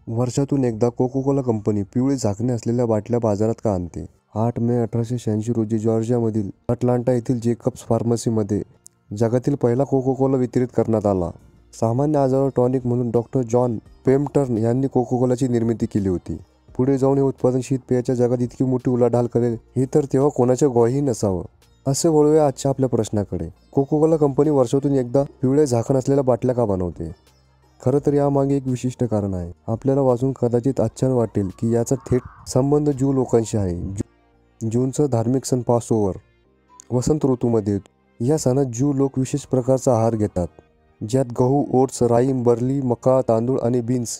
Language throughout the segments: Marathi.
वर्षातून एकदा कोको कोला कंपनी पिवळी झाकणे असलेल्या बाटल्या बाजारात का आणते? 8 मे 1886 रोजी जॉर्जियामधील अटलांटा येथील जेकब्स फार्मसीमध्ये जगातील पहिला कोको कोला वितरित करण्यात आला. सामान्य आजारावर टॉनिक म्हणून डॉक्टर जॉन पेम्पटन यांनी कोको कोलाची निर्मिती केली होती. पुढे जाऊन हे उत्पादन शीतपेयाच्या जगात इतकी मोठी उलाढाल करेल हे तर तेव्हा कोणाच्या ग्वाही नसावं. असे वळूया आजच्या आपल्या प्रश्नाकडे. कोको कोला कंपनी वर्षातून एकदा पिवळे झाकण असलेल्या बाटल्या का बनवते? खरं तर यामागे एक विशिष्ट कारण आहे. आपल्याला वाचून कदाचित आश्चर्य वाटेल की याचा थेट संबंध ज्यू लोकांशी आहे. ज्यूंचा धार्मिक सण पासओव्हर वसंत ऋतूमध्ये येतो. या सणात ज्यू लोक विशेष प्रकारचा आहार घेतात, ज्यात गहू, ओट्स, राई, बर्ली, मका, तांदूळ आणि बीन्स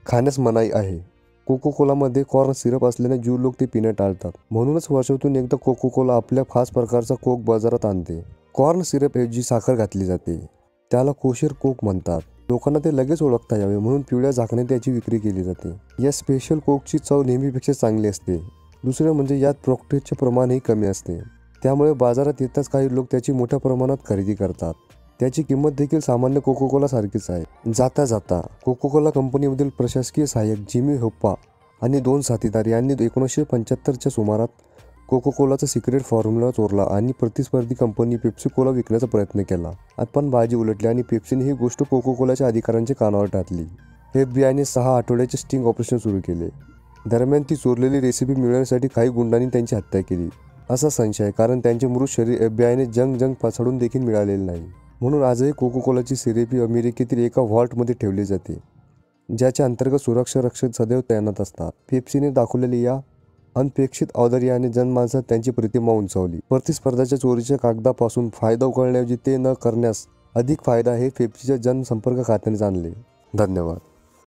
खाण्यास मनाई आहे. कोको कोलामध्ये कॉर्न सिरप असल्याने ज्यू लोक ते पिणे टाळतात. म्हणूनच वर्षातून एकदा कोको कोला आपल्या खास प्रकारचा कोक बाजारात आणते. कॉर्न सिरप ऐवजी साखर घातली जाते. त्याला कोशेर कोक म्हणतात. लोकांना ते लगेच ओळखता यावे म्हणून पिवळ्या झाकण्यात त्याची विक्री केली जाते. या स्पेशल कोकची चव नेहमीपेक्षा चांगली असते. दुसरे म्हणजे यात फ्रक्टोजचे प्रमाणही कमी असते. त्यामुळे बाजारात येताच काही लोक त्याची मोठ्या प्रमाणात खरेदी करतात. त्याची किंमत देखील सामान्य कोको कोला सारखीच आहे. जाता जाता कोको कोला कंपनीमधील प्रशासकीय सहाय्यक जिमी होप्पा आणि 2 साथीदार यांनी 1975च्या सुमारात कोको कोलाचा सिक्रेट फॉर्म्युला चोरला आणि प्रतिस्पर्धी कंपनी पेप्सी कोला विकण्याचा प्रयत्न केला. आपण बाजी उलटली आणि पेप्सीने ही गोष्ट कोको कोलाच्या अधिकाऱ्यांच्या कानावर टाकली. FBI ने 6 आठवड्याचे स्टिंग ऑपरेशन सुरू केले. दरम्यान ती चोरलेली रेसिपी मिळवण्यासाठी काही गुंडांनी त्यांची हत्या केली असा संशय, कारण त्यांचे मृत शरीर FBI ने जंग पछाडून देखील मिळालेले नाही. म्हणून आजही कोको कोलाची रेसिपी अमेरिकेतील एका व्हॉल्टमध्ये ठेवली जाते, ज्याच्या अंतर्गत सुरक्षा रक्षक सदैव तैनात असतात. पेप्सीने दाखवलेली या अनपेक्षित औदार्याने जनमानसात त्यांची प्रतिमा उंचावली. प्रतिस्पर्धाच्या चोरीच्या कागदापासून फायदा उकळण्याऐवजी ते न करण्यास अधिक फायदा हे पेप्सीच्या जनसंपर्क खात्याने जाणले. धन्यवाद.